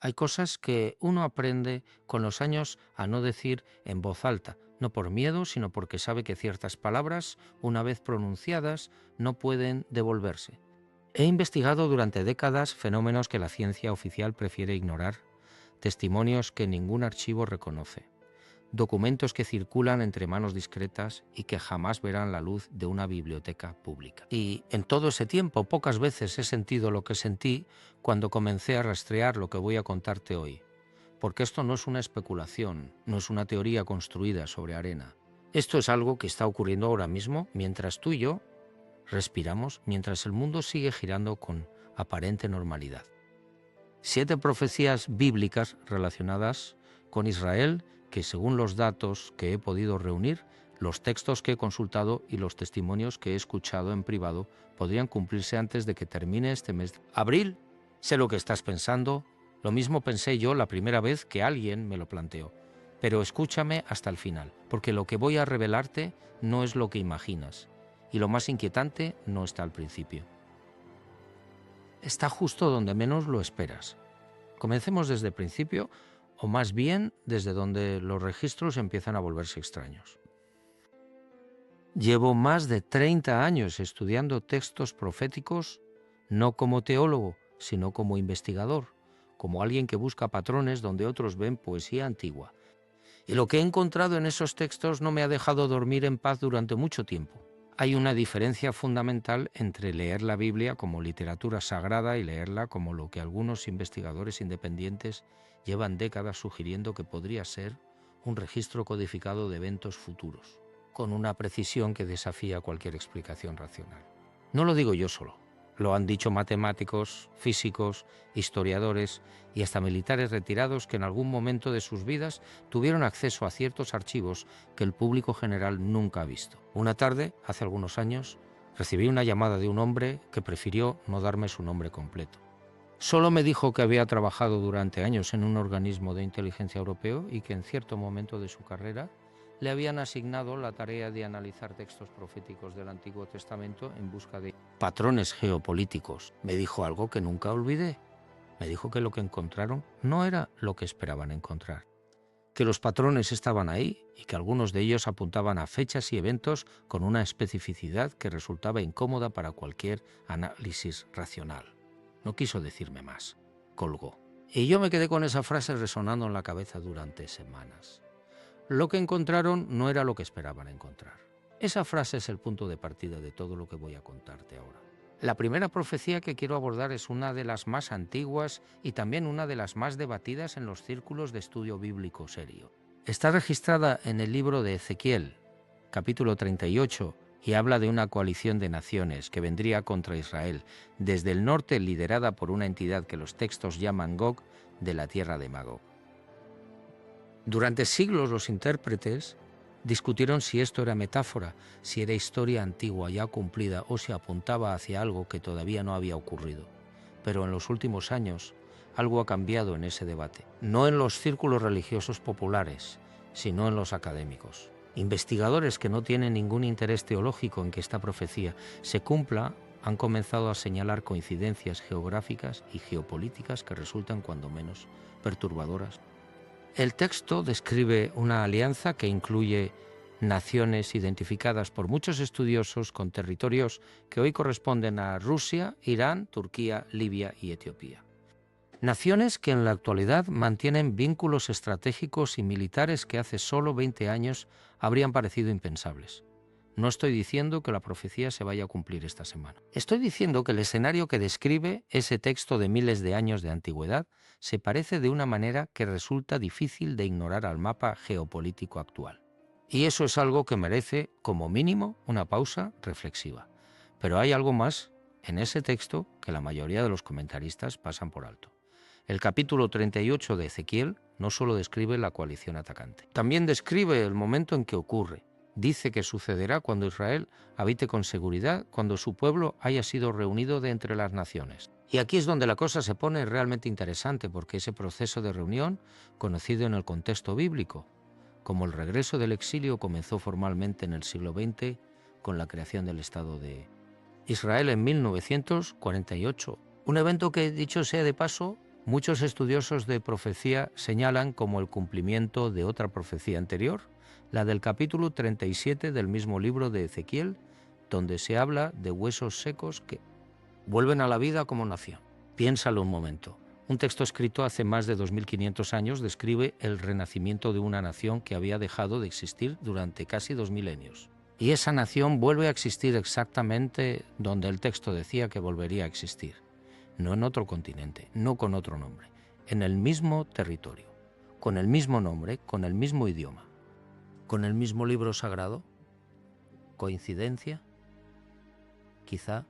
Hay cosas que uno aprende con los años a no decir en voz alta, no por miedo, sino porque sabe que ciertas palabras, una vez pronunciadas, no pueden devolverse. He investigado durante décadas fenómenos que la ciencia oficial prefiere ignorar, testimonios que ningún archivo reconoce, documentos que circulan entre manos discretas y que jamás verán la luz de una biblioteca pública. Y en todo ese tiempo, pocas veces he sentido lo que sentí cuando comencé a rastrear lo que voy a contarte hoy. Porque esto no es una especulación, no es una teoría construida sobre arena. Esto es algo que está ocurriendo ahora mismo mientras tú y yo respiramos, mientras el mundo sigue girando con aparente normalidad. 7 profecías bíblicas relacionadas con Israel que, según los datos que he podido reunir, los textos que he consultado y los testimonios que he escuchado en privado, podrían cumplirse antes de que termine este mes de abril. Sé lo que estás pensando, lo mismo pensé yo la primera vez que alguien me lo planteó. Pero escúchame hasta el final, porque lo que voy a revelarte no es lo que imaginas, y lo más inquietante no está al principio. Está justo donde menos lo esperas. Comencemos desde el principio, o más bien desde donde los registros empiezan a volverse extraños. Llevo más de 30 años estudiando textos proféticos, no como teólogo, sino como investigador, como alguien que busca patrones donde otros ven poesía antigua. Y lo que he encontrado en esos textos no me ha dejado dormir en paz durante mucho tiempo. Hay una diferencia fundamental entre leer la Biblia como literatura sagrada y leerla como lo que algunos investigadores independientes llevan décadas sugiriendo que podría ser un registro codificado de eventos futuros, con una precisión que desafía cualquier explicación racional. No lo digo yo solo. Lo han dicho matemáticos, físicos, historiadores y hasta militares retirados que en algún momento de sus vidas tuvieron acceso a ciertos archivos que el público general nunca ha visto. Una tarde, hace algunos años, recibí una llamada de un hombre que prefirió no darme su nombre completo. Solo me dijo que había trabajado durante años en un organismo de inteligencia europeo y que en cierto momento de su carrera le habían asignado la tarea de analizar textos proféticos del Antiguo Testamento en busca de patrones geopolíticos. Me dijo algo que nunca olvidé. Me dijo que lo que encontraron no era lo que esperaban encontrar, que los patrones estaban ahí y que algunos de ellos apuntaban a fechas y eventos con una especificidad que resultaba incómoda para cualquier análisis racional. No quiso decirme más. Colgó. Y yo me quedé con esa frase resonando en la cabeza durante semanas. Lo que encontraron no era lo que esperaban encontrar. Esa frase es el punto de partida de todo lo que voy a contarte ahora. La primera profecía que quiero abordar es una de las más antiguas y también una de las más debatidas en los círculos de estudio bíblico serio. Está registrada en el libro de Ezequiel, capítulo 38, y habla de una coalición de naciones que vendría contra Israel, desde el norte liderada por una entidad que los textos llaman Gog, de la tierra de Magog. Durante siglos los intérpretes discutieron si esto era metáfora, si era historia antigua ya cumplida o si apuntaba hacia algo que todavía no había ocurrido. Pero en los últimos años algo ha cambiado en ese debate, no en los círculos religiosos populares, sino en los académicos. Investigadores que no tienen ningún interés teológico en que esta profecía se cumpla han comenzado a señalar coincidencias geográficas y geopolíticas que resultan cuando menos perturbadoras. El texto describe una alianza que incluye naciones identificadas por muchos estudiosos con territorios que hoy corresponden a Rusia, Irán, Turquía, Libia y Etiopía. Naciones que en la actualidad mantienen vínculos estratégicos y militares que hace solo 20 años habrían parecido impensables. No estoy diciendo que la profecía se vaya a cumplir esta semana. Estoy diciendo que el escenario que describe ese texto de miles de años de antigüedad se parece de una manera que resulta difícil de ignorar al mapa geopolítico actual. Y eso es algo que merece, como mínimo, una pausa reflexiva. Pero hay algo más en ese texto que la mayoría de los comentaristas pasan por alto. El capítulo 38 de Ezequiel no solo describe la coalición atacante, también describe el momento en que ocurre. Dice que sucederá cuando Israel habite con seguridad, cuando su pueblo haya sido reunido de entre las naciones. Y aquí es donde la cosa se pone realmente interesante, porque ese proceso de reunión, conocido en el contexto bíblico como el regreso del exilio, comenzó formalmente en el siglo XX con la creación del Estado de Israel en 1948. Un evento que, dicho sea de paso, Muchos estudiosos de profecía señalan como el cumplimiento de otra profecía anterior, la del capítulo 37 del mismo libro de Ezequiel, donde se habla de huesos secos que vuelven a la vida como nación. Piénsalo un momento. Un texto escrito hace más de 2500 años describe el renacimiento de una nación que había dejado de existir durante casi 2 milenios. Y esa nación vuelve a existir exactamente donde el texto decía que volvería a existir. No en otro continente, no con otro nombre, en el mismo territorio, con el mismo nombre, con el mismo idioma, con el mismo libro sagrado. ¿Coincidencia? Quizá.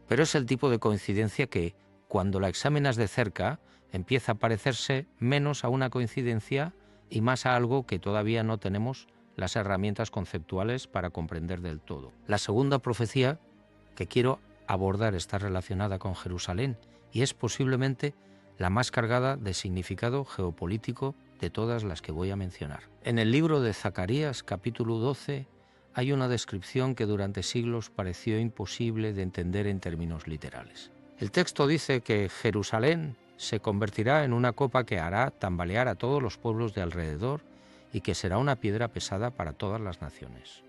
Pero es el tipo de coincidencia que, cuando la examinas de cerca, empieza a parecerse menos a una coincidencia y más a algo que todavía no tenemos las herramientas conceptuales para comprender del todo. La segunda profecía que quiero abordar está relacionada con Jerusalén y es posiblemente la más cargada de significado geopolítico de todas las que voy a mencionar. En el libro de Zacarías, capítulo 12, hay una descripción que durante siglos pareció imposible de entender en términos literales. El texto dice que Jerusalén se convertirá en una copa que hará tambalear a todos los pueblos de alrededor y que será una piedra pesada para todas las naciones.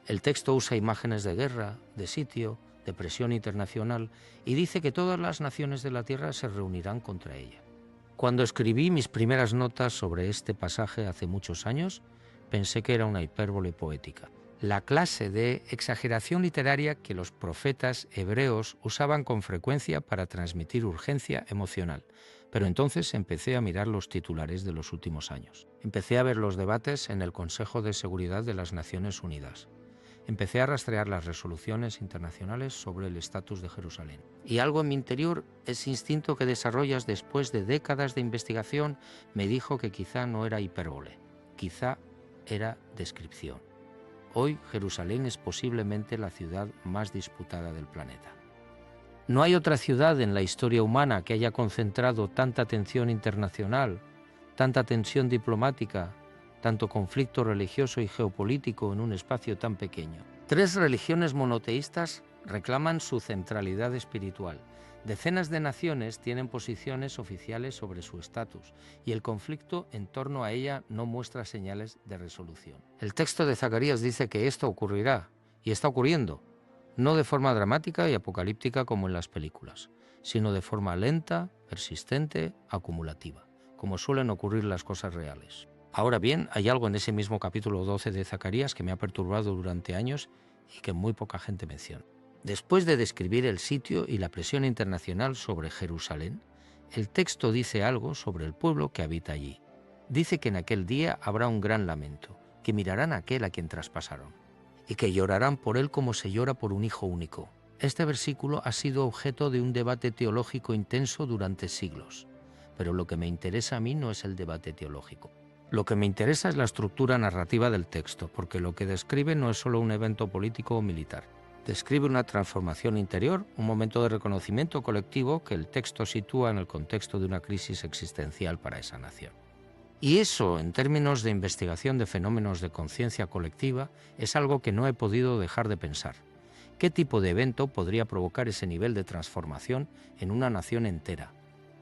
El texto usa imágenes de guerra, de sitio, de presión internacional y dice que todas las naciones de la tierra se reunirán contra ella. Cuando escribí mis primeras notas sobre este pasaje hace muchos años, pensé que era una hipérbole poética. La clase de exageración literaria que los profetas hebreos usaban con frecuencia para transmitir urgencia emocional. Pero entonces empecé a mirar los titulares de los últimos años. Empecé a ver los debates en el Consejo de Seguridad de las Naciones Unidas. Empecé a rastrear las resoluciones internacionales sobre el estatus de Jerusalén. Y algo en mi interior, ese instinto que desarrollas después de décadas de investigación, me dijo que quizá no era hipérbole, quizá era descripción. Hoy Jerusalén es posiblemente la ciudad más disputada del planeta. No hay otra ciudad en la historia humana que haya concentrado tanta tensión internacional, tanta tensión diplomática, tanto conflicto religioso y geopolítico en un espacio tan pequeño. 3 religiones monoteístas reclaman su centralidad espiritual. Decenas de naciones tienen posiciones oficiales sobre su estatus y el conflicto en torno a ella no muestra señales de resolución. El texto de Zacarías dice que esto ocurrirá y está ocurriendo, no de forma dramática y apocalíptica como en las películas, sino de forma lenta, persistente, acumulativa, como suelen ocurrir las cosas reales. Ahora bien, hay algo en ese mismo capítulo 12 de Zacarías que me ha perturbado durante años y que muy poca gente menciona. Después de describir el sitio y la presión internacional sobre Jerusalén, el texto dice algo sobre el pueblo que habita allí. Dice que en aquel día habrá un gran lamento, que mirarán a aquel a quien traspasaron, y que llorarán por él como se llora por un hijo único. Este versículo ha sido objeto de un debate teológico intenso durante siglos, pero lo que me interesa a mí no es el debate teológico. Lo que me interesa es la estructura narrativa del texto, porque lo que describe no es solo un evento político o militar. Describe una transformación interior, un momento de reconocimiento colectivo que el texto sitúa en el contexto de una crisis existencial para esa nación. Y eso, en términos de investigación de fenómenos de conciencia colectiva, es algo que no he podido dejar de pensar. ¿Qué tipo de evento podría provocar ese nivel de transformación en una nación entera?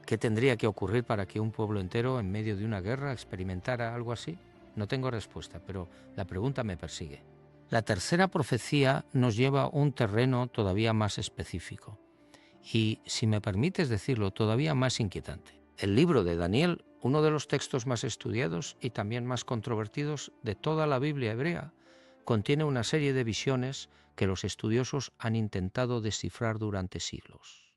¿Qué tendría que ocurrir para que un pueblo entero, en medio de una guerra, experimentara algo así? No tengo respuesta, pero la pregunta me persigue. La tercera profecía nos lleva a un terreno todavía más específico y, si me permites decirlo, todavía más inquietante. El libro de Daniel, uno de los textos más estudiados y también más controvertidos de toda la Biblia hebrea, contiene una serie de visiones que los estudiosos han intentado descifrar durante siglos.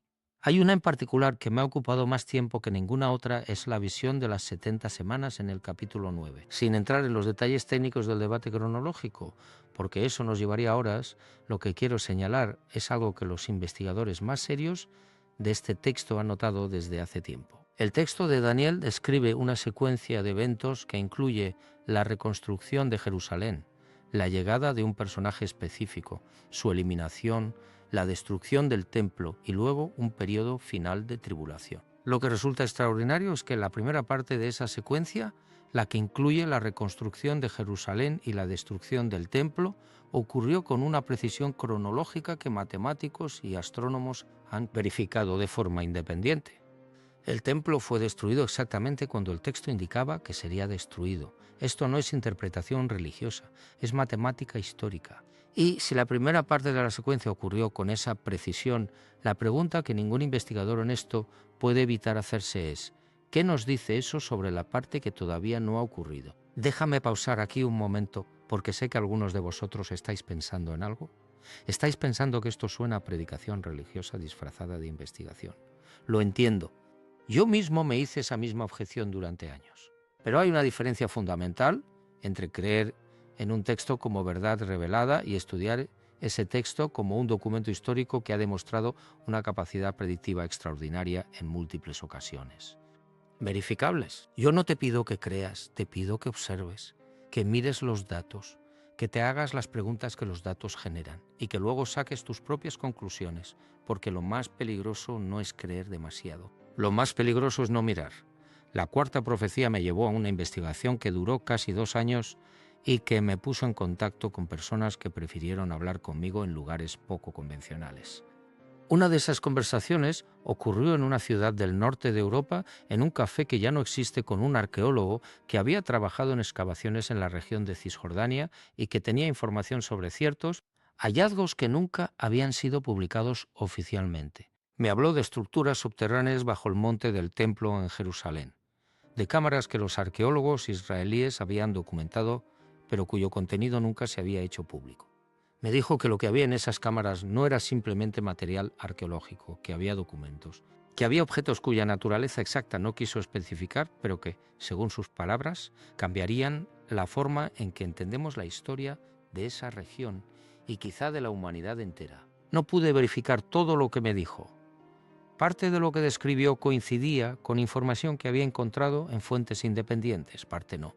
Hay una en particular que me ha ocupado más tiempo que ninguna otra, es la visión de las 70 semanas en el capítulo 9. Sin entrar en los detalles técnicos del debate cronológico, porque eso nos llevaría horas, lo que quiero señalar es algo que los investigadores más serios de este texto han notado desde hace tiempo. El texto de Daniel describe una secuencia de eventos que incluye la reconstrucción de Jerusalén, la llegada de un personaje específico, su eliminación, la destrucción del templo y luego un periodo final de tribulación. Lo que resulta extraordinario es que la primera parte de esa secuencia, la que incluye la reconstrucción de Jerusalén y la destrucción del templo, ocurrió con una precisión cronológica que matemáticos y astrónomos han verificado de forma independiente. El templo fue destruido exactamente cuando el texto indicaba que sería destruido. Esto no es interpretación religiosa, es matemática histórica. Y si la primera parte de la secuencia ocurrió con esa precisión, la pregunta que ningún investigador honesto puede evitar hacerse es: ¿qué nos dice eso sobre la parte que todavía no ha ocurrido? Déjame pausar aquí un momento, porque sé que algunos de vosotros estáis pensando en algo. Estáis pensando que esto suena a predicación religiosa disfrazada de investigación. Lo entiendo. Yo mismo me hice esa misma objeción durante años. Pero hay una diferencia fundamental entre creer en un texto como verdad revelada y estudiar ese texto como un documento histórico que ha demostrado una capacidad predictiva extraordinaria en múltiples ocasiones. Verificables. Yo no te pido que creas, te pido que observes, que mires los datos, que te hagas las preguntas que los datos generan y que luego saques tus propias conclusiones, porque lo más peligroso no es creer demasiado. Lo más peligroso es no mirar. La cuarta profecía me llevó a una investigación que duró casi 2 años y que me puso en contacto con personas que prefirieron hablar conmigo en lugares poco convencionales. Una de esas conversaciones ocurrió en una ciudad del norte de Europa, en un café que ya no existe, con un arqueólogo que había trabajado en excavaciones en la región de Cisjordania y que tenía información sobre ciertos hallazgos que nunca habían sido publicados oficialmente. Me habló de estructuras subterráneas bajo el monte del templo en Jerusalén, de cámaras que los arqueólogos israelíes habían documentado, pero cuyo contenido nunca se había hecho público. Me dijo que lo que había en esas cámaras no era simplemente material arqueológico, que había documentos, que había objetos cuya naturaleza exacta no quiso especificar, pero que, según sus palabras, cambiarían la forma en que entendemos la historia de esa región y quizá de la humanidad entera. No pude verificar todo lo que me dijo. Parte de lo que describió coincidía con información que había encontrado en fuentes independientes, parte no.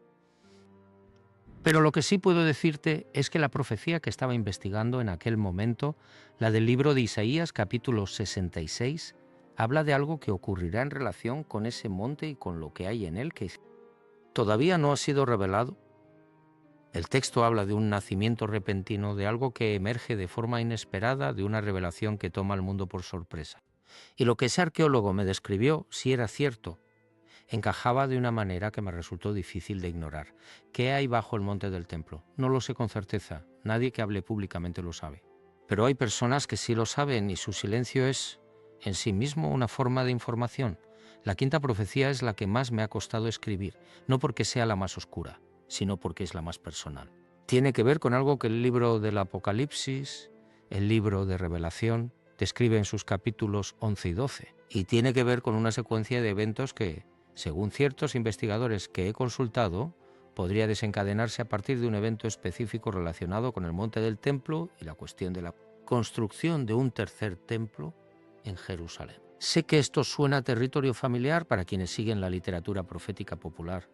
Pero lo que sí puedo decirte es que la profecía que estaba investigando en aquel momento, la del libro de Isaías, capítulo 66, habla de algo que ocurrirá en relación con ese monte y con lo que hay en él, que todavía no ha sido revelado. El texto habla de un nacimiento repentino, de algo que emerge de forma inesperada, de una revelación que toma al mundo por sorpresa. Y lo que ese arqueólogo me describió, si era cierto, encajaba de una manera que me resultó difícil de ignorar. ¿Qué hay bajo el monte del templo? No lo sé con certeza, nadie que hable públicamente lo sabe. Pero hay personas que sí lo saben y su silencio es en sí mismo una forma de información. La quinta profecía es la que más me ha costado escribir, no porque sea la más oscura, sino porque es la más personal. Tiene que ver con algo que el libro del Apocalipsis, el libro de Revelación, describe en sus capítulos 11 y 12, y tiene que ver con una secuencia de eventos que, según ciertos investigadores que he consultado, podría desencadenarse a partir de un evento específico relacionado con el monte del templo y la cuestión de la construcción de un tercer templo en Jerusalén. Sé que esto suena a territorio familiar para quienes siguen la literatura profética popular,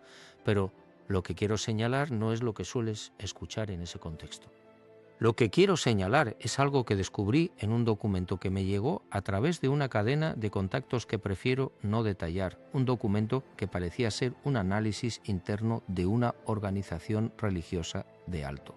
pero lo que quiero señalar no es lo que sueles escuchar en ese contexto. Lo que quiero señalar es algo que descubrí en un documento que me llegó a través de una cadena de contactos que prefiero no detallar, un documento que parecía ser un análisis interno de una organización religiosa de alto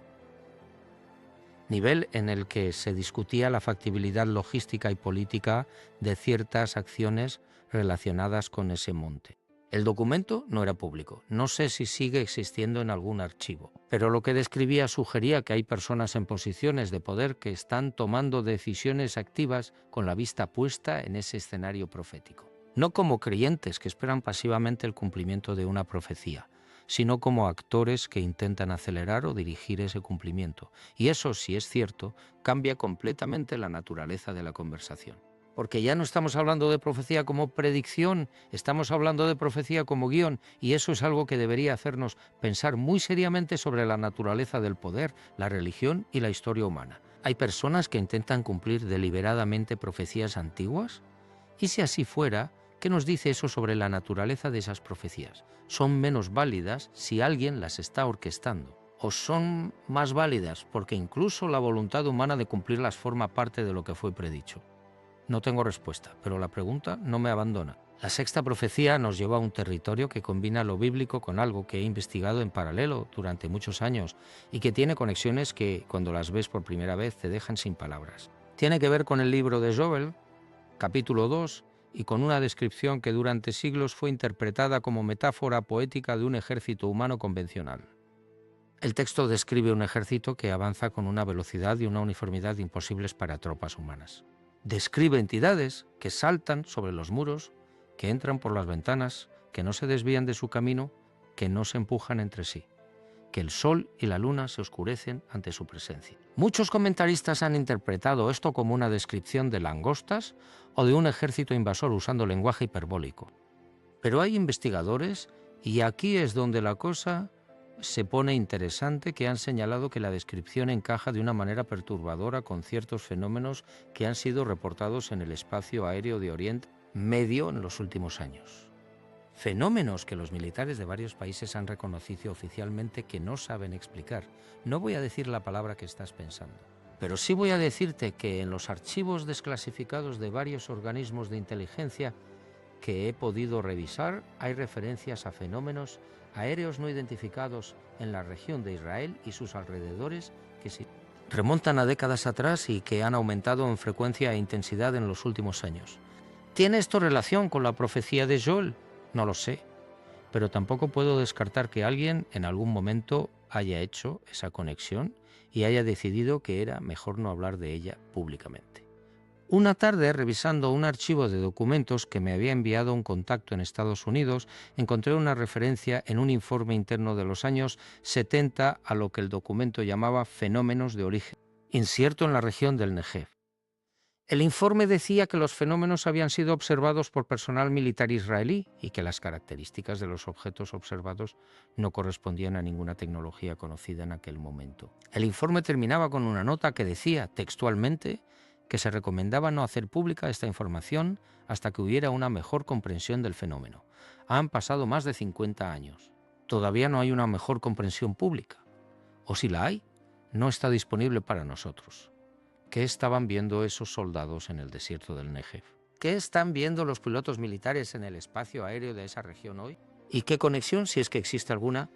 nivel, en el que se discutía la factibilidad logística y política de ciertas acciones relacionadas con ese monte. El documento no era público, no sé si sigue existiendo en algún archivo, pero lo que describía sugería que hay personas en posiciones de poder que están tomando decisiones activas con la vista puesta en ese escenario profético. No como creyentes que esperan pasivamente el cumplimiento de una profecía, sino como actores que intentan acelerar o dirigir ese cumplimiento. Y eso, si es cierto, cambia completamente la naturaleza de la conversación. Porque ya no estamos hablando de profecía como predicción, estamos hablando de profecía como guión, y eso es algo que debería hacernos pensar muy seriamente sobre la naturaleza del poder, la religión y la historia humana. ¿Hay personas que intentan cumplir deliberadamente profecías antiguas? Y si así fuera, ¿qué nos dice eso sobre la naturaleza de esas profecías? ¿Son menos válidas si alguien las está orquestando? ¿O son más válidas porque incluso la voluntad humana de cumplirlas forma parte de lo que fue predicho? No tengo respuesta, pero la pregunta no me abandona. La sexta profecía nos lleva a un territorio que combina lo bíblico con algo que he investigado en paralelo durante muchos años y que tiene conexiones que, cuando las ves por primera vez, te dejan sin palabras. Tiene que ver con el libro de Joel, capítulo 2, y con una descripción que durante siglos fue interpretada como metáfora poética de un ejército humano convencional. El texto describe un ejército que avanza con una velocidad y una uniformidad imposibles para tropas humanas. Describe entidades que saltan sobre los muros, que entran por las ventanas, que no se desvían de su camino, que no se empujan entre sí, que el sol y la luna se oscurecen ante su presencia. Muchos comentaristas han interpretado esto como una descripción de langostas o de un ejército invasor usando lenguaje hiperbólico. Pero hay investigadores, y aquí es donde la cosa se pone interesante, que han señalado que la descripción encaja de una manera perturbadora con ciertos fenómenos que han sido reportados en el espacio aéreo de Oriente Medio en los últimos años. Fenómenos que los militares de varios países han reconocido oficialmente que no saben explicar. No voy a decir la palabra que estás pensando, pero sí voy a decirte que en los archivos desclasificados de varios organismos de inteligencia que he podido revisar hay referencias a fenómenos aéreos no identificados en la región de Israel y sus alrededores que se remontan a décadas atrás y que han aumentado en frecuencia e intensidad en los últimos años. ¿Tiene esto relación con la profecía de Joel? No lo sé, pero tampoco puedo descartar que alguien en algún momento haya hecho esa conexión y haya decidido que era mejor no hablar de ella públicamente. Una tarde, revisando un archivo de documentos que me había enviado un contacto en Estados Unidos, encontré una referencia en un informe interno de los años 70 a lo que el documento llamaba fenómenos de origen incierto en la región del Negev. El informe decía que los fenómenos habían sido observados por personal militar israelí y que las características de los objetos observados no correspondían a ninguna tecnología conocida en aquel momento. El informe terminaba con una nota que decía textualmente que se recomendaba no hacer pública esta información hasta que hubiera una mejor comprensión del fenómeno. Han pasado más de 50 años. Todavía no hay una mejor comprensión pública. O si la hay, no está disponible para nosotros. ¿Qué estaban viendo esos soldados en el desierto del Negev? ¿Qué están viendo los pilotos militares en el espacio aéreo de esa región hoy? ¿Y qué conexión, si es que existe alguna,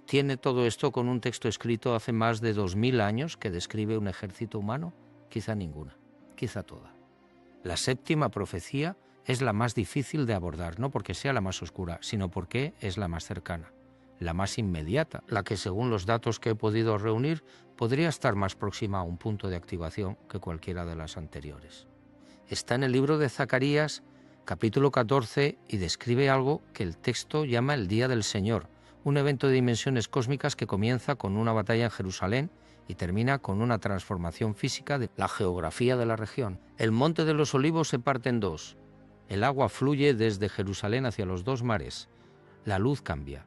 tiene todo esto con un texto escrito hace más de 2000 años que describe un ejército humano? Quizá ninguna, quizá toda. La séptima profecía es la más difícil de abordar, no porque sea la más oscura, sino porque es la más cercana, la más inmediata, la que, según los datos que he podido reunir, podría estar más próxima a un punto de activación que cualquiera de las anteriores. Está en el libro de Zacarías, capítulo 14, y describe algo que el texto llama el Día del Señor, un evento de dimensiones cósmicas que comienza con una batalla en Jerusalén y termina con una transformación física de la geografía de la región. El Monte de los Olivos se parte en dos. El agua fluye desde Jerusalén hacia los dos mares. La luz cambia.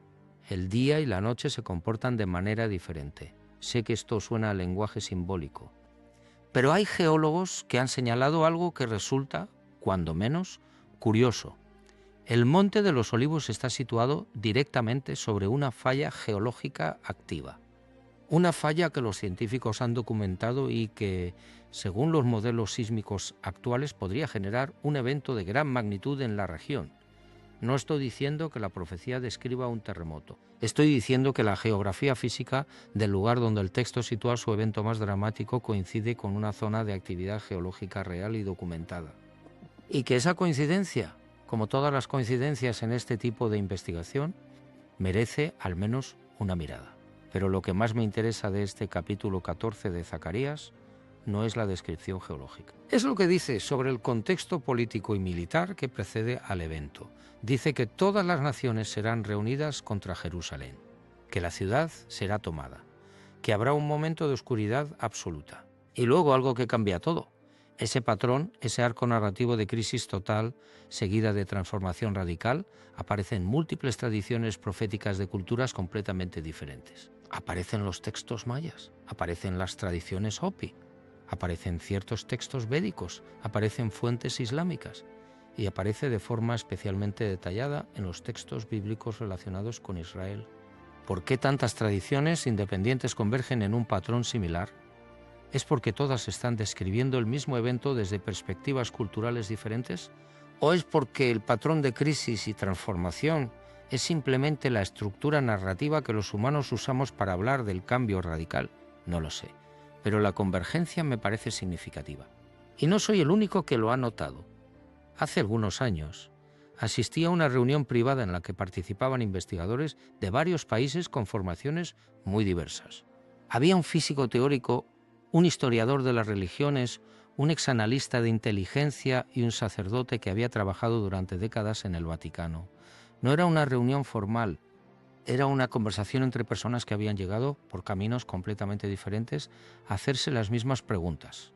El día y la noche se comportan de manera diferente. Sé que esto suena a lenguaje simbólico, pero hay geólogos que han señalado algo que resulta, cuando menos, curioso. El Monte de los Olivos está situado directamente sobre una falla geológica activa. Una falla que los científicos han documentado y que, según los modelos sísmicos actuales, podría generar un evento de gran magnitud en la región. No estoy diciendo que la profecía describa un terremoto. Estoy diciendo que la geografía física del lugar donde el texto sitúa su evento más dramático coincide con una zona de actividad geológica real y documentada. Y que esa coincidencia, como todas las coincidencias en este tipo de investigación, merece al menos una mirada. Pero lo que más me interesa de este capítulo 14 de Zacarías no es la descripción geológica. Es lo que dice sobre el contexto político y militar que precede al evento. Dice que todas las naciones serán reunidas contra Jerusalén, que la ciudad será tomada, que habrá un momento de oscuridad absoluta. Y luego algo que cambia todo. Ese patrón, ese arco narrativo de crisis total, seguida de transformación radical, aparece en múltiples tradiciones proféticas de culturas completamente diferentes. Aparecen los textos mayas, aparecen las tradiciones Hopi, aparecen ciertos textos védicos, aparecen fuentes islámicas y aparece de forma especialmente detallada en los textos bíblicos relacionados con Israel. ¿Por qué tantas tradiciones independientes convergen en un patrón similar? ¿Es porque todas están describiendo el mismo evento desde perspectivas culturales diferentes? ¿O es porque el patrón de crisis y transformación es simplemente la estructura narrativa que los humanos usamos para hablar del cambio radical? No lo sé, pero la convergencia me parece significativa. Y no soy el único que lo ha notado. Hace algunos años asistí a una reunión privada en la que participaban investigadores de varios países con formaciones muy diversas. Había un físico teórico, un historiador de las religiones, un exanalista de inteligencia y un sacerdote que había trabajado durante décadas en el Vaticano. No era una reunión formal, era una conversación entre personas que habían llegado por caminos completamente diferentes a hacerse las mismas preguntas.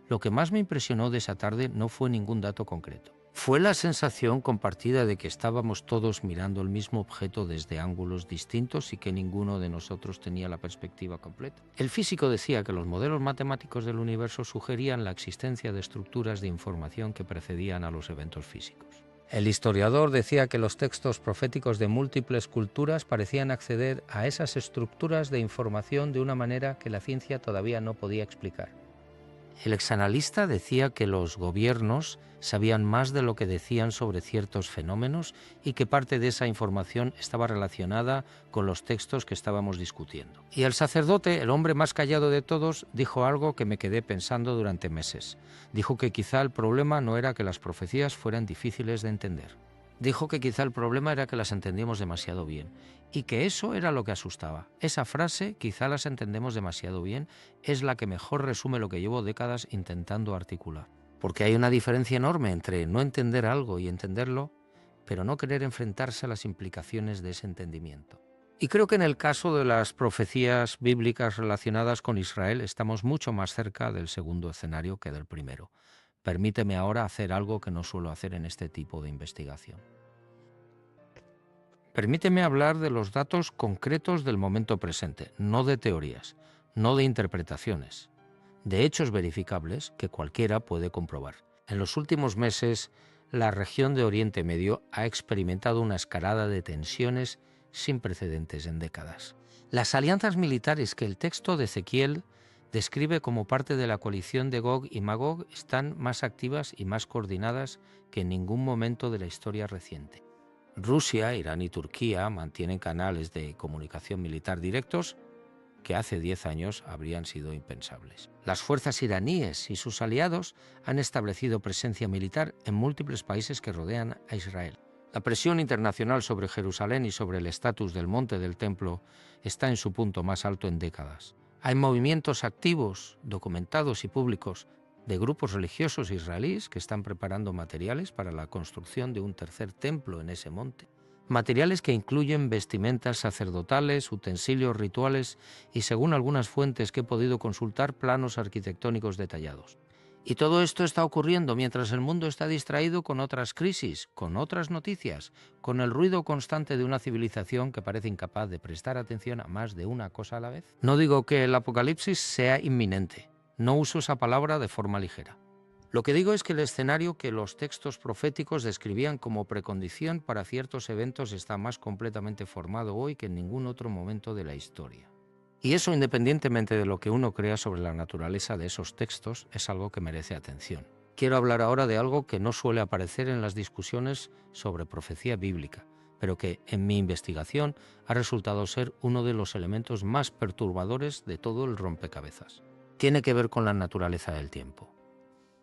Lo que más me impresionó de esa tarde no fue ningún dato concreto. Fue la sensación compartida de que estábamos todos mirando el mismo objeto desde ángulos distintos y que ninguno de nosotros tenía la perspectiva completa. El físico decía que los modelos matemáticos del universo sugerían la existencia de estructuras de información que precedían a los eventos físicos. El historiador decía que los textos proféticos de múltiples culturas parecían acceder a esas estructuras de información de una manera que la ciencia todavía no podía explicar. El exanalista decía que los gobiernos sabían más de lo que decían sobre ciertos fenómenos y que parte de esa información estaba relacionada con los textos que estábamos discutiendo. Y el sacerdote, el hombre más callado de todos, dijo algo que me quedé pensando durante meses. Dijo que quizá el problema no era que las profecías fueran difíciles de entender. Dijo que quizá el problema era que las entendíamos demasiado bien y que eso era lo que asustaba. Esa frase, quizá las entendemos demasiado bien, es la que mejor resume lo que llevo décadas intentando articular. Porque hay una diferencia enorme entre no entender algo y entenderlo, pero no querer enfrentarse a las implicaciones de ese entendimiento. Y creo que en el caso de las profecías bíblicas relacionadas con Israel estamos mucho más cerca del segundo escenario que del primero. Permíteme ahora hacer algo que no suelo hacer en este tipo de investigación. Permíteme hablar de los datos concretos del momento presente, no de teorías, no de interpretaciones, de hechos verificables que cualquiera puede comprobar. En los últimos meses, la región de Oriente Medio ha experimentado una escalada de tensiones sin precedentes en décadas. Las alianzas militares que el texto de Ezequiel describe como parte de la coalición de Gog y Magog están más activas y más coordinadas que en ningún momento de la historia reciente. Rusia, Irán y Turquía mantienen canales de comunicación militar directos que hace 10 años habrían sido impensables. Las fuerzas iraníes y sus aliados han establecido presencia militar en múltiples países que rodean a Israel. La presión internacional sobre Jerusalén y sobre el estatus del Monte del Templo está en su punto más alto en décadas. Hay movimientos activos, documentados y públicos de grupos religiosos israelíes que están preparando materiales para la construcción de un tercer templo en ese monte. Materiales que incluyen vestimentas sacerdotales, utensilios rituales y, según algunas fuentes que he podido consultar, planos arquitectónicos detallados. Y todo esto está ocurriendo mientras el mundo está distraído con otras crisis, con otras noticias, con el ruido constante de una civilización que parece incapaz de prestar atención a más de una cosa a la vez. No digo que el apocalipsis sea inminente, no uso esa palabra de forma ligera. Lo que digo es que el escenario que los textos proféticos describían como precondición para ciertos eventos está más completamente formado hoy que en ningún otro momento de la historia. Y eso, independientemente de lo que uno crea sobre la naturaleza de esos textos, es algo que merece atención. Quiero hablar ahora de algo que no suele aparecer en las discusiones sobre profecía bíblica, pero que, en mi investigación, ha resultado ser uno de los elementos más perturbadores de todo el rompecabezas. Tiene que ver con la naturaleza del tiempo,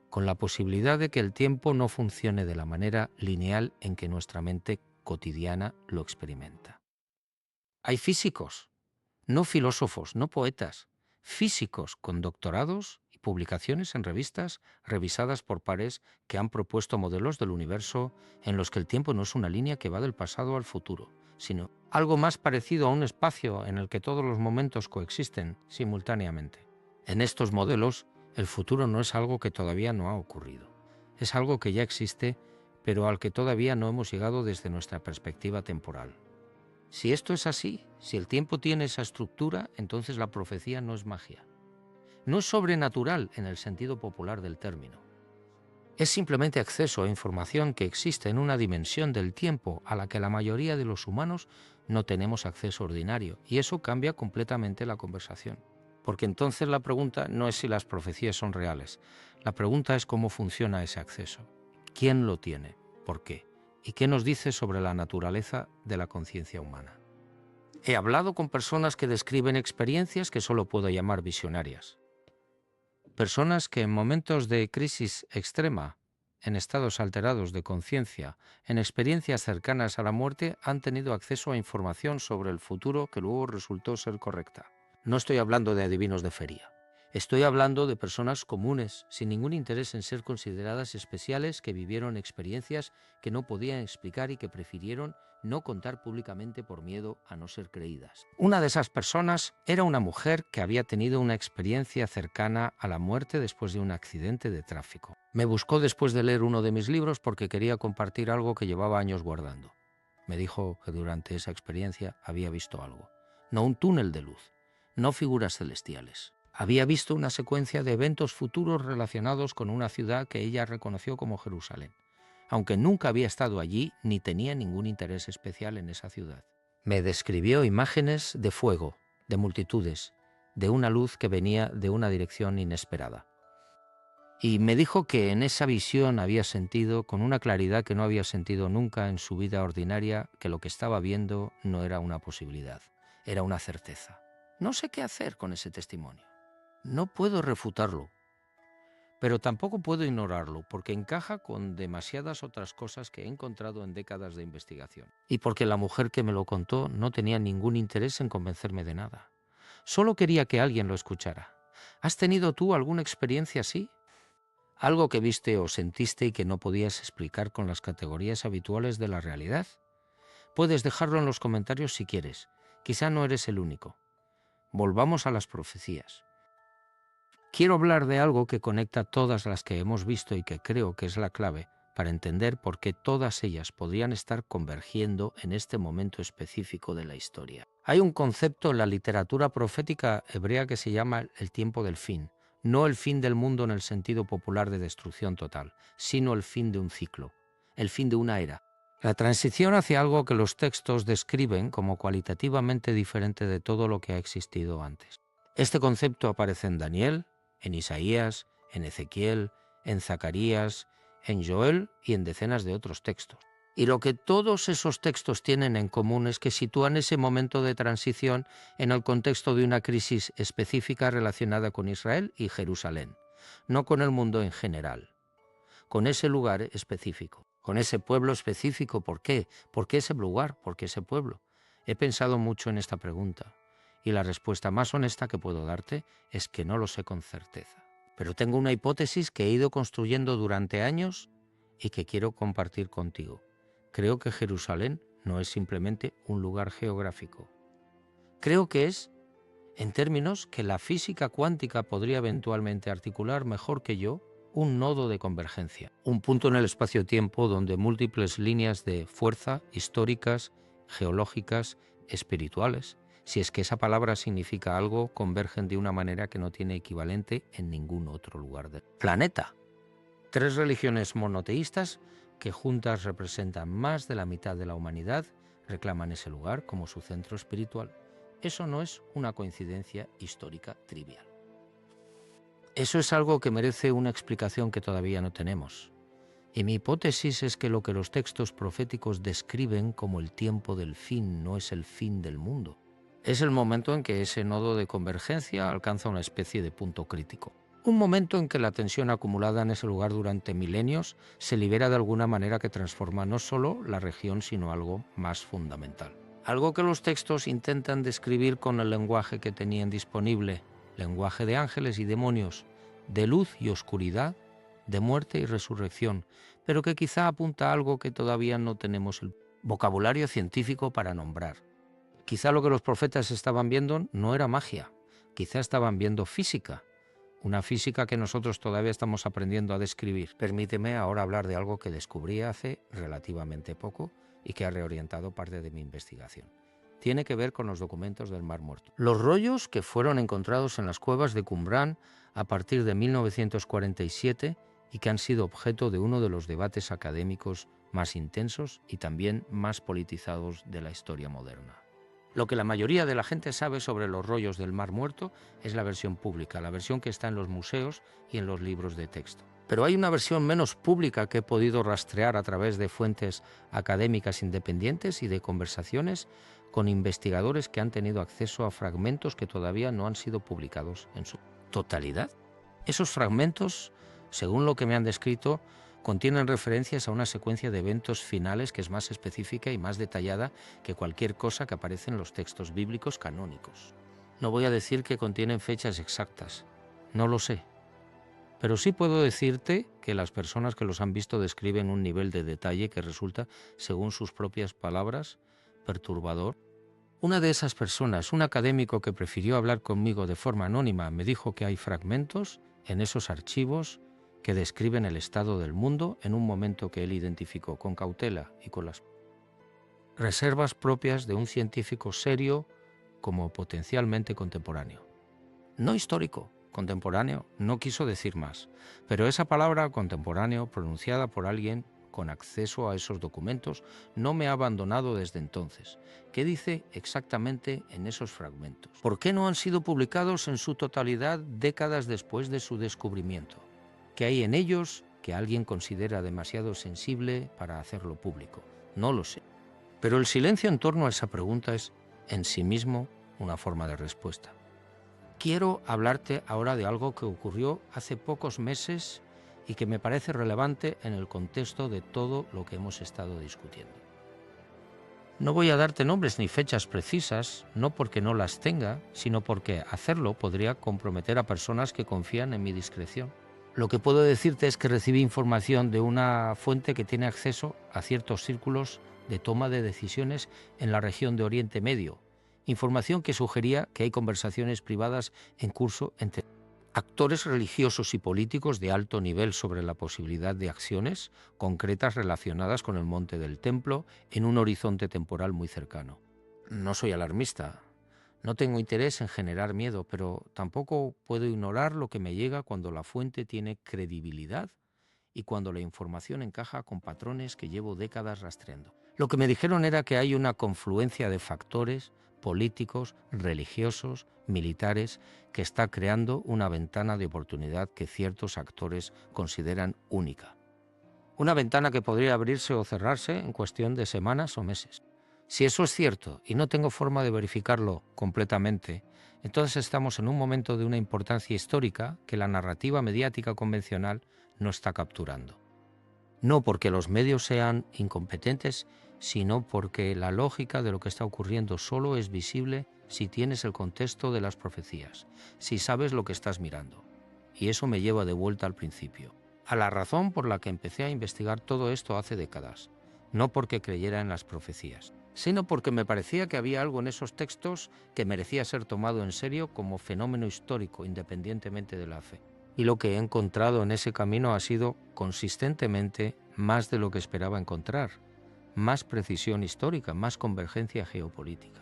con la posibilidad de que el tiempo no funcione de la manera lineal en que nuestra mente cotidiana lo experimenta. Hay físicos, no filósofos, no poetas, físicos con doctorados y publicaciones en revistas revisadas por pares que han propuesto modelos del universo en los que el tiempo no es una línea que va del pasado al futuro, sino algo más parecido a un espacio en el que todos los momentos coexisten simultáneamente. En estos modelos, el futuro no es algo que todavía no ha ocurrido. Es algo que ya existe, pero al que todavía no hemos llegado desde nuestra perspectiva temporal. Si esto es así, si el tiempo tiene esa estructura, entonces la profecía no es magia. No es sobrenatural en el sentido popular del término. Es simplemente acceso a información que existe en una dimensión del tiempo a la que la mayoría de los humanos no tenemos acceso ordinario, y eso cambia completamente la conversación. Porque entonces la pregunta no es si las profecías son reales, la pregunta es cómo funciona ese acceso. ¿Quién lo tiene? ¿Por qué? ¿Y qué nos dice sobre la naturaleza de la conciencia humana? He hablado con personas que describen experiencias que solo puedo llamar visionarias. Personas que en momentos de crisis extrema en estados alterados de conciencia, en experiencias cercanas a la muerte, han tenido acceso a información sobre el futuro que luego resultó ser correcta. No estoy hablando de adivinos de feria. Estoy hablando de personas comunes, sin ningún interés en ser consideradas especiales, que vivieron experiencias que no podían explicar y que prefirieron no contar públicamente por miedo a no ser creídas. Una de esas personas era una mujer que había tenido una experiencia cercana a la muerte después de un accidente de tráfico. Me buscó después de leer uno de mis libros porque quería compartir algo que llevaba años guardando. Me dijo que durante esa experiencia había visto algo. No un túnel de luz, no figuras celestiales. Había visto una secuencia de eventos futuros relacionados con una ciudad que ella reconoció como Jerusalén, aunque nunca había estado allí ni tenía ningún interés especial en esa ciudad. Me describió imágenes de fuego, de multitudes, de una luz que venía de una dirección inesperada. Y me dijo que en esa visión había sentido, con una claridad que no había sentido nunca en su vida ordinaria, que lo que estaba viendo no era una posibilidad, era una certeza. No sé qué hacer con ese testimonio. No puedo refutarlo, pero tampoco puedo ignorarlo porque encaja con demasiadas otras cosas que he encontrado en décadas de investigación. Y porque la mujer que me lo contó no tenía ningún interés en convencerme de nada. Solo quería que alguien lo escuchara. ¿Has tenido tú alguna experiencia así? ¿Algo que viste o sentiste y que no podías explicar con las categorías habituales de la realidad? Puedes dejarlo en los comentarios si quieres. Quizá no eres el único. Volvamos a las profecías. Quiero hablar de algo que conecta todas las que hemos visto y que creo que es la clave para entender por qué todas ellas podrían estar convergiendo en este momento específico de la historia. Hay un concepto en la literatura profética hebrea que se llama el tiempo del fin. No el fin del mundo en el sentido popular de destrucción total, sino el fin de un ciclo, el fin de una era. La transición hacia algo que los textos describen como cualitativamente diferente de todo lo que ha existido antes. Este concepto aparece en Daniel, en Isaías, en Ezequiel, en Zacarías, en Joel y en decenas de otros textos. Y lo que todos esos textos tienen en común es que sitúan ese momento de transición en el contexto de una crisis específica relacionada con Israel y Jerusalén, no con el mundo en general, con ese lugar específico, con ese pueblo específico. ¿Por qué? ¿Por qué ese lugar? ¿Por qué ese pueblo? He pensado mucho en esta pregunta. Y la respuesta más honesta que puedo darte es que no lo sé con certeza. Pero tengo una hipótesis que he ido construyendo durante años y que quiero compartir contigo. Creo que Jerusalén no es simplemente un lugar geográfico. Creo que es, en términos que la física cuántica podría eventualmente articular mejor que yo, un nodo de convergencia, un punto en el espacio-tiempo donde múltiples líneas de fuerza históricas, geológicas, espirituales, si es que esa palabra significa algo, convergen de una manera que no tiene equivalente en ningún otro lugar del planeta. 3 religiones monoteístas que juntas representan más de la mitad de la humanidad reclaman ese lugar como su centro espiritual. Eso no es una coincidencia histórica trivial. Eso es algo que merece una explicación que todavía no tenemos. Y mi hipótesis es que lo que los textos proféticos describen como el tiempo del fin no es el fin del mundo. Es el momento en que ese nodo de convergencia alcanza una especie de punto crítico. Un momento en que la tensión acumulada en ese lugar durante milenios se libera de alguna manera que transforma no solo la región, sino algo más fundamental. Algo que los textos intentan describir con el lenguaje que tenían disponible, lenguaje de ángeles y demonios, de luz y oscuridad, de muerte y resurrección, pero que quizá apunta a algo que todavía no tenemos el vocabulario científico para nombrar. Quizá lo que los profetas estaban viendo no era magia, quizá estaban viendo física, una física que nosotros todavía estamos aprendiendo a describir. Permíteme ahora hablar de algo que descubrí hace relativamente poco y que ha reorientado parte de mi investigación. Tiene que ver con los documentos del Mar Muerto. Los rollos que fueron encontrados en las cuevas de Qumrán a partir de 1947 y que han sido objeto de uno de los debates académicos más intensos y también más politizados de la historia moderna. Lo que la mayoría de la gente sabe sobre los rollos del Mar Muerto es la versión pública, la versión que está en los museos y en los libros de texto. Pero hay una versión menos pública que he podido rastrear a través de fuentes académicas independientes y de conversaciones con investigadores que han tenido acceso a fragmentos que todavía no han sido publicados en su totalidad. Esos fragmentos, según lo que me han descrito, Contienen referencias a una secuencia de eventos finales que es más específica y más detallada que cualquier cosa que aparece en los textos bíblicos canónicos. No voy a decir que contienen fechas exactas, no lo sé. Pero sí puedo decirte que las personas que los han visto describen un nivel de detalle que resulta, según sus propias palabras, perturbador. Una de esas personas, un académico que prefirió hablar conmigo de forma anónima, me dijo que hay fragmentos en esos archivos que describen el estado del mundo en un momento que él identificó con cautela y con las reservas propias de un científico serio como potencialmente contemporáneo. No histórico, contemporáneo, no quiso decir más, pero esa palabra contemporáneo, pronunciada por alguien con acceso a esos documentos, no me ha abandonado desde entonces. ¿Qué dice exactamente en esos fragmentos? ¿Por qué no han sido publicados en su totalidad décadas después de su descubrimiento? ¿Qué hay en ellos que alguien considera demasiado sensible para hacerlo público? No lo sé. Pero el silencio en torno a esa pregunta es, en sí mismo, una forma de respuesta. Quiero hablarte ahora de algo que ocurrió hace pocos meses y que me parece relevante en el contexto de todo lo que hemos estado discutiendo. No voy a darte nombres ni fechas precisas, no porque no las tenga, sino porque hacerlo podría comprometer a personas que confían en mi discreción. Lo que puedo decirte es que recibí información de una fuente que tiene acceso a ciertos círculos de toma de decisiones en la región de Oriente Medio. Información que sugería que hay conversaciones privadas en curso entre actores religiosos y políticos de alto nivel sobre la posibilidad de acciones concretas relacionadas con el monte del templo en un horizonte temporal muy cercano. No soy alarmista, no tengo interés en generar miedo, pero tampoco puedo ignorar lo que me llega cuando la fuente tiene credibilidad y cuando la información encaja con patrones que llevo décadas rastreando. Lo que me dijeron era que hay una confluencia de factores políticos, religiosos, militares, que está creando una ventana de oportunidad que ciertos actores consideran única. Una ventana que podría abrirse o cerrarse en cuestión de semanas o meses. Si eso es cierto y no tengo forma de verificarlo completamente, entonces estamos en un momento de una importancia histórica que la narrativa mediática convencional no está capturando. No porque los medios sean incompetentes, sino porque la lógica de lo que está ocurriendo solo es visible si tienes el contexto de las profecías, si sabes lo que estás mirando. Y eso me lleva de vuelta al principio, a la razón por la que empecé a investigar todo esto hace décadas, no porque creyera en las profecías, sino porque me parecía que había algo en esos textos que merecía ser tomado en serio como fenómeno histórico, independientemente de la fe. Y lo que he encontrado en ese camino ha sido consistentemente más de lo que esperaba encontrar, más precisión histórica, más convergencia geopolítica,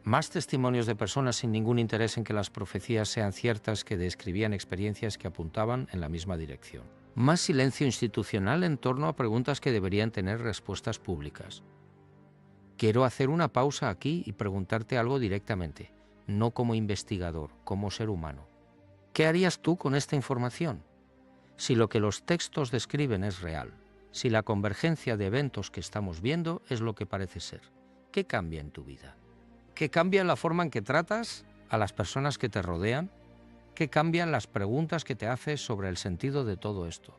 más testimonios de personas sin ningún interés en que las profecías sean ciertas que describían experiencias que apuntaban en la misma dirección, más silencio institucional en torno a preguntas que deberían tener respuestas públicas. Quiero hacer una pausa aquí y preguntarte algo directamente, no como investigador, como ser humano. ¿Qué harías tú con esta información? Si lo que los textos describen es real, si la convergencia de eventos que estamos viendo es lo que parece ser, ¿qué cambia en tu vida? ¿Qué cambia en la forma en que tratas a las personas que te rodean? ¿Qué cambian las preguntas que te haces sobre el sentido de todo esto?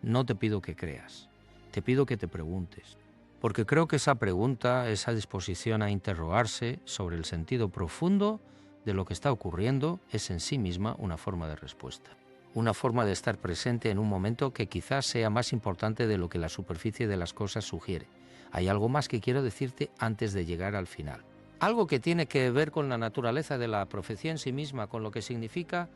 No te pido que creas, te pido que te preguntes, porque creo que esa pregunta, esa disposición a interrogarse sobre el sentido profundo de lo que está ocurriendo es en sí misma una forma de respuesta. Una forma de estar presente en un momento que quizás sea más importante de lo que la superficie de las cosas sugiere. Hay algo más que quiero decirte antes de llegar al final. Algo que tiene que ver con la naturaleza de la profecía en sí misma, con lo que significa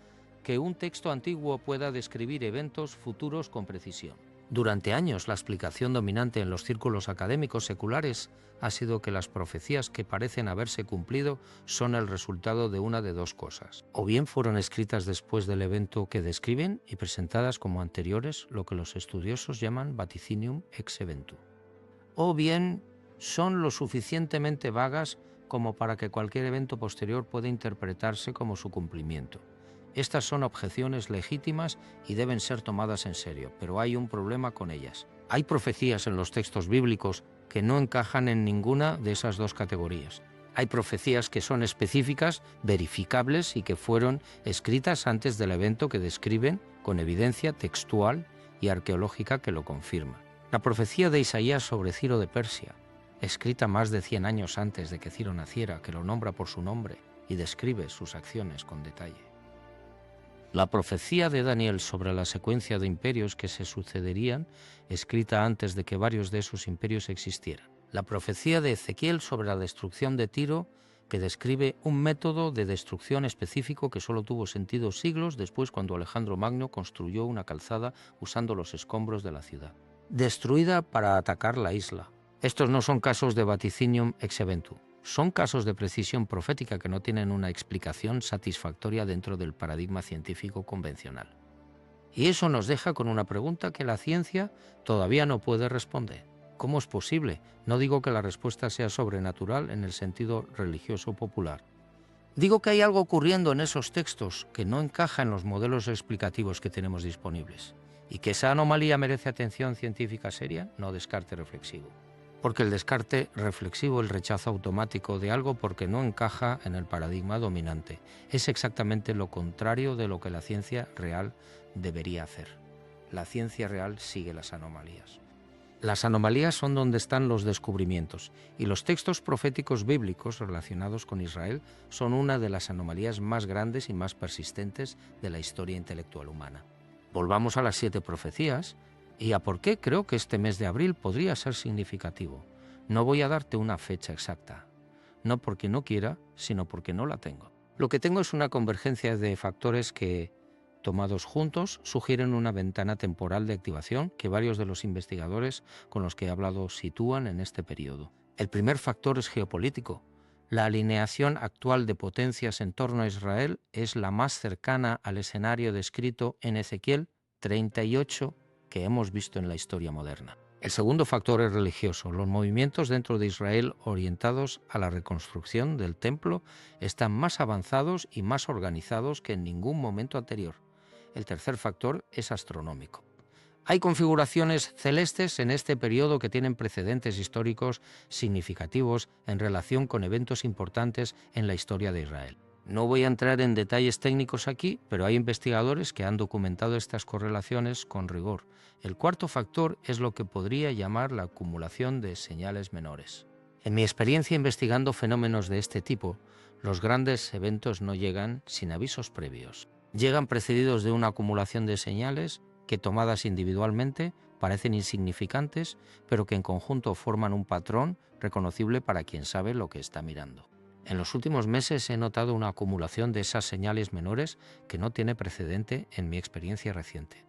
que un texto antiguo pueda describir eventos futuros con precisión. Durante años, la explicación dominante en los círculos académicos seculares ha sido que las profecías que parecen haberse cumplido son el resultado de una de dos cosas. O bien fueron escritas después del evento que describen y presentadas como anteriores, lo que los estudiosos llaman vaticinium ex eventu. O bien son lo suficientemente vagas como para que cualquier evento posterior pueda interpretarse como su cumplimiento. Estas son objeciones legítimas y deben ser tomadas en serio, pero hay un problema con ellas. Hay profecías en los textos bíblicos que no encajan en ninguna de esas dos categorías. Hay profecías que son específicas, verificables y que fueron escritas antes del evento que describen con evidencia textual y arqueológica que lo confirma. La profecía de Isaías sobre Ciro de Persia, escrita más de 100 años antes de que Ciro naciera, que lo nombra por su nombre y describe sus acciones con detalle. La profecía de Daniel sobre la secuencia de imperios que se sucederían, escrita antes de que varios de esos imperios existieran. La profecía de Ezequiel sobre la destrucción de Tiro, que describe un método de destrucción específico que solo tuvo sentido siglos después, cuando Alejandro Magno construyó una calzada usando los escombros de la ciudad, destruida para atacar la isla. Estos no son casos de vaticinium ex eventu. Son casos de precisión profética que no tienen una explicación satisfactoria dentro del paradigma científico convencional. Y eso nos deja con una pregunta que la ciencia todavía no puede responder. ¿Cómo es posible? No digo que la respuesta sea sobrenatural en el sentido religioso popular. Digo que hay algo ocurriendo en esos textos que no encaja en los modelos explicativos que tenemos disponibles, y que esa anomalía merece atención científica seria, no descarte reflexivo. Porque el descarte reflexivo, el rechazo automático de algo porque no encaja en el paradigma dominante, es exactamente lo contrario de lo que la ciencia real debería hacer. La ciencia real sigue las anomalías. Las anomalías son donde están los descubrimientos, y los textos proféticos bíblicos relacionados con Israel son una de las anomalías más grandes y más persistentes de la historia intelectual humana. Volvamos a las 7 profecías y a por qué creo que este mes de abril podría ser significativo. No voy a darte una fecha exacta, no porque no quiera, sino porque no la tengo. Lo que tengo es una convergencia de factores que, tomados juntos, sugieren una ventana temporal de activación que varios de los investigadores con los que he hablado sitúan en este periodo. El primer factor es geopolítico. La alineación actual de potencias en torno a Israel es la más cercana al escenario descrito en Ezequiel 38 que hemos visto en la historia moderna. El segundo factor es religioso. Los movimientos dentro de Israel orientados a la reconstrucción del templo están más avanzados y más organizados que en ningún momento anterior. El tercer factor es astronómico. Hay configuraciones celestes en este periodo que tienen precedentes históricos significativos en relación con eventos importantes en la historia de Israel. No voy a entrar en detalles técnicos aquí, pero hay investigadores que han documentado estas correlaciones con rigor. El cuarto factor es lo que podría llamar la acumulación de señales menores. En mi experiencia investigando fenómenos de este tipo, los grandes eventos no llegan sin avisos previos. Llegan precedidos de una acumulación de señales que, tomadas individualmente, parecen insignificantes, pero que en conjunto forman un patrón reconocible para quien sabe lo que está mirando. En los últimos meses he notado una acumulación de esas señales menores que no tiene precedente en mi experiencia reciente.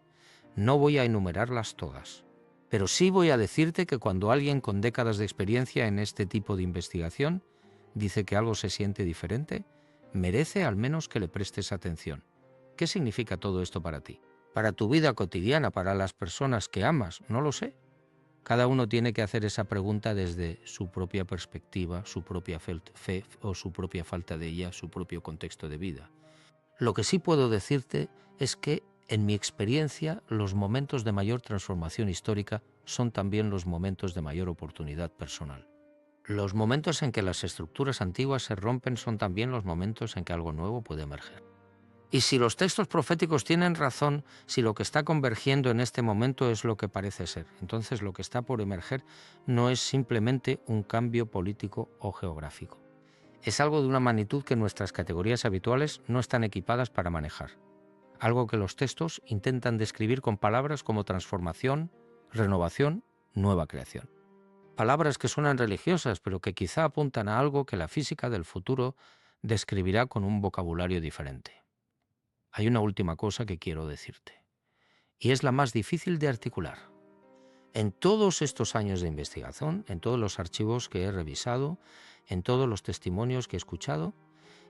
No voy a enumerarlas todas, pero sí voy a decirte que cuando alguien con décadas de experiencia en este tipo de investigación dice que algo se siente diferente, merece al menos que le prestes atención. ¿Qué significa todo esto para ti? Para tu vida cotidiana, para las personas que amas, no lo sé. Cada uno tiene que hacer esa pregunta desde su propia perspectiva, su propia fe o su propia falta de ella, su propio contexto de vida. Lo que sí puedo decirte es que, en mi experiencia, los momentos de mayor transformación histórica son también los momentos de mayor oportunidad personal. Los momentos en que las estructuras antiguas se rompen son también los momentos en que algo nuevo puede emerger. Y si los textos proféticos tienen razón, si lo que está convergiendo en este momento es lo que parece ser, entonces lo que está por emerger no es simplemente un cambio político o geográfico. Es algo de una magnitud que nuestras categorías habituales no están equipadas para manejar. Algo que los textos intentan describir con palabras como transformación, renovación, nueva creación. Palabras que suenan religiosas, pero que quizá apuntan a algo que la física del futuro describirá con un vocabulario diferente. Hay una última cosa que quiero decirte, y es la más difícil de articular. En todos estos años de investigación, en todos los archivos que he revisado, en todos los testimonios que he escuchado,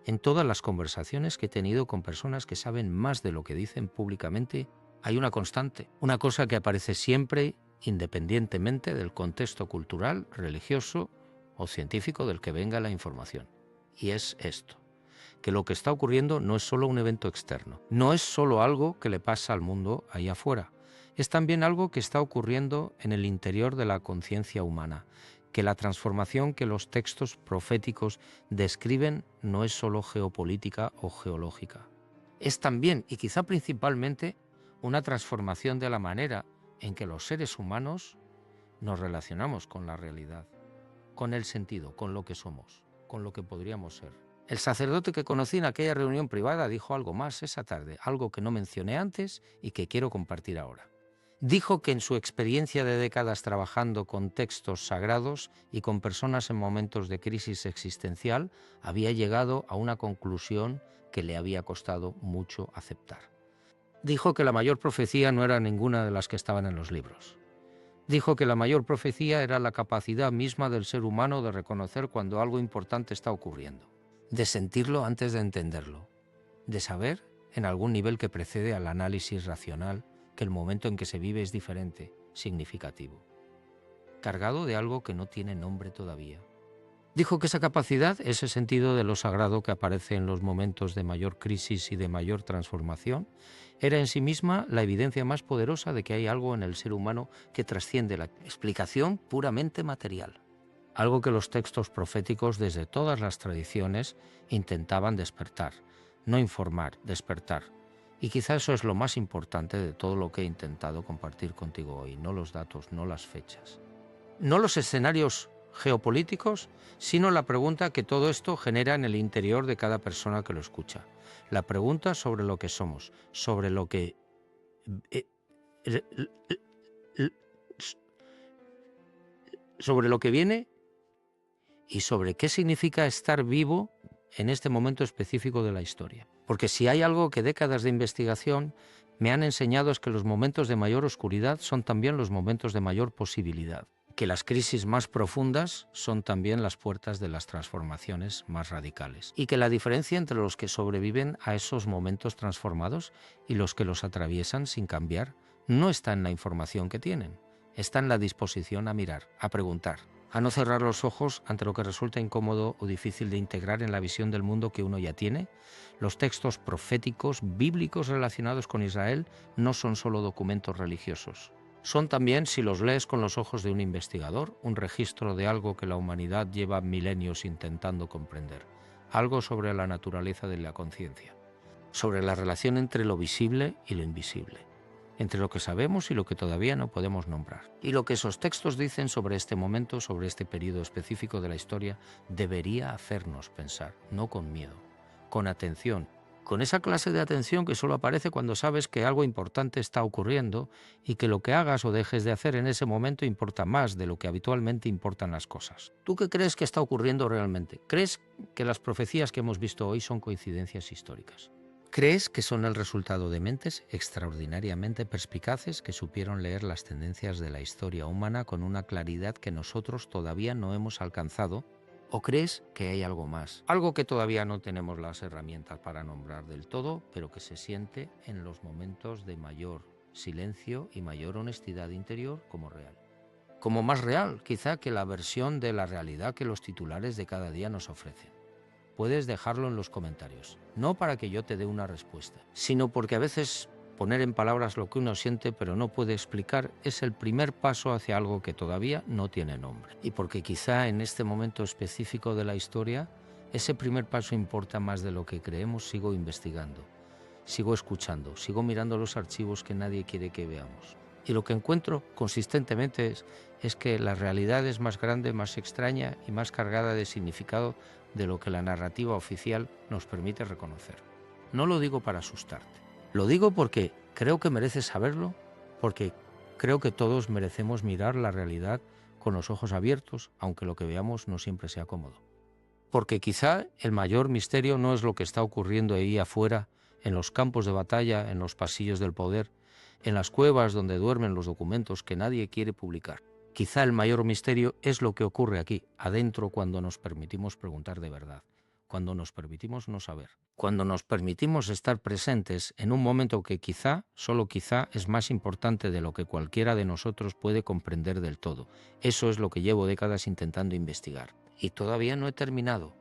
en todas las conversaciones que he tenido con personas que saben más de lo que dicen públicamente, hay una constante, una cosa que aparece siempre independientemente del contexto cultural, religioso o científico del que venga la información. Y es esto: que lo que está ocurriendo no es solo un evento externo, no es solo algo que le pasa al mundo ahí afuera, es también algo que está ocurriendo en el interior de la conciencia humana, que la transformación que los textos proféticos describen no es solo geopolítica o geológica. Es también, y quizá principalmente, una transformación de la manera en que los seres humanos nos relacionamos con la realidad, con el sentido, con lo que somos, con lo que podríamos ser. El sacerdote que conocí en aquella reunión privada dijo algo más esa tarde, algo que no mencioné antes y que quiero compartir ahora. Dijo que en su experiencia de décadas trabajando con textos sagrados y con personas en momentos de crisis existencial, había llegado a una conclusión que le había costado mucho aceptar. Dijo que la mayor profecía no era ninguna de las que estaban en los libros. Dijo que la mayor profecía era la capacidad misma del ser humano de reconocer cuando algo importante está ocurriendo, de sentirlo antes de entenderlo, de saber, en algún nivel que precede al análisis racional, que el momento en que se vive es diferente, significativo, cargado de algo que no tiene nombre todavía. Dijo que esa capacidad, ese sentido de lo sagrado que aparece en los momentos de mayor crisis y de mayor transformación, era en sí misma la evidencia más poderosa de que hay algo en el ser humano que trasciende la explicación puramente material. Algo que los textos proféticos desde todas las tradiciones intentaban despertar, no informar, despertar. Y quizá eso es lo más importante de todo lo que he intentado compartir contigo hoy, no los datos, no las fechas. No los escenarios geopolíticos, sino la pregunta que todo esto genera en el interior de cada persona que lo escucha. La pregunta sobre lo que somos, sobre lo que viene y sobre qué significa estar vivo en este momento específico de la historia. Porque si hay algo que décadas de investigación me han enseñado es que los momentos de mayor oscuridad son también los momentos de mayor posibilidad, que las crisis más profundas son también las puertas de las transformaciones más radicales, y que la diferencia entre los que sobreviven a esos momentos transformados y los que los atraviesan sin cambiar no está en la información que tienen, está en la disposición a mirar, a preguntar, a no cerrar los ojos ante lo que resulta incómodo o difícil de integrar en la visión del mundo que uno ya tiene. Los textos proféticos, bíblicos relacionados con Israel no son solo documentos religiosos. Son también, si los lees con los ojos de un investigador, un registro de algo que la humanidad lleva milenios intentando comprender, algo sobre la naturaleza de la conciencia, sobre la relación entre lo visible y lo invisible, entre lo que sabemos y lo que todavía no podemos nombrar. Y lo que esos textos dicen sobre este momento, sobre este periodo específico de la historia, debería hacernos pensar, no con miedo, con atención, con esa clase de atención que solo aparece cuando sabes que algo importante está ocurriendo y que lo que hagas o dejes de hacer en ese momento importa más de lo que habitualmente importan las cosas. ¿Tú qué crees que está ocurriendo realmente? ¿Crees que las profecías que hemos visto hoy son coincidencias históricas? ¿Crees que son el resultado de mentes extraordinariamente perspicaces que supieron leer las tendencias de la historia humana con una claridad que nosotros todavía no hemos alcanzado? ¿O crees que hay algo más? Algo que todavía no tenemos las herramientas para nombrar del todo, pero que se siente en los momentos de mayor silencio y mayor honestidad interior como real. Como más real, quizá, que la versión de la realidad que los titulares de cada día nos ofrecen. Puedes dejarlo en los comentarios, no para que yo te dé una respuesta, sino porque a veces poner en palabras lo que uno siente pero no puede explicar es el primer paso hacia algo que todavía no tiene nombre. Y porque quizá en este momento específico de la historia, ese primer paso importa más de lo que creemos. Sigo investigando, sigo escuchando, sigo mirando los archivos que nadie quiere que veamos. Y lo que encuentro consistentemente es que la realidad es más grande, más extraña y más cargada de significado de lo que la narrativa oficial nos permite reconocer. No lo digo para asustarte. Lo digo porque creo que mereces saberlo, porque creo que todos merecemos mirar la realidad con los ojos abiertos, aunque lo que veamos no siempre sea cómodo. Porque quizá el mayor misterio no es lo que está ocurriendo ahí afuera, en los campos de batalla, en los pasillos del poder, en las cuevas donde duermen los documentos que nadie quiere publicar. Quizá el mayor misterio es lo que ocurre aquí, adentro, cuando nos permitimos preguntar de verdad, cuando nos permitimos no saber, cuando nos permitimos estar presentes en un momento que quizá, solo quizá, es más importante de lo que cualquiera de nosotros puede comprender del todo. Eso es lo que llevo décadas intentando investigar. Y todavía no he terminado.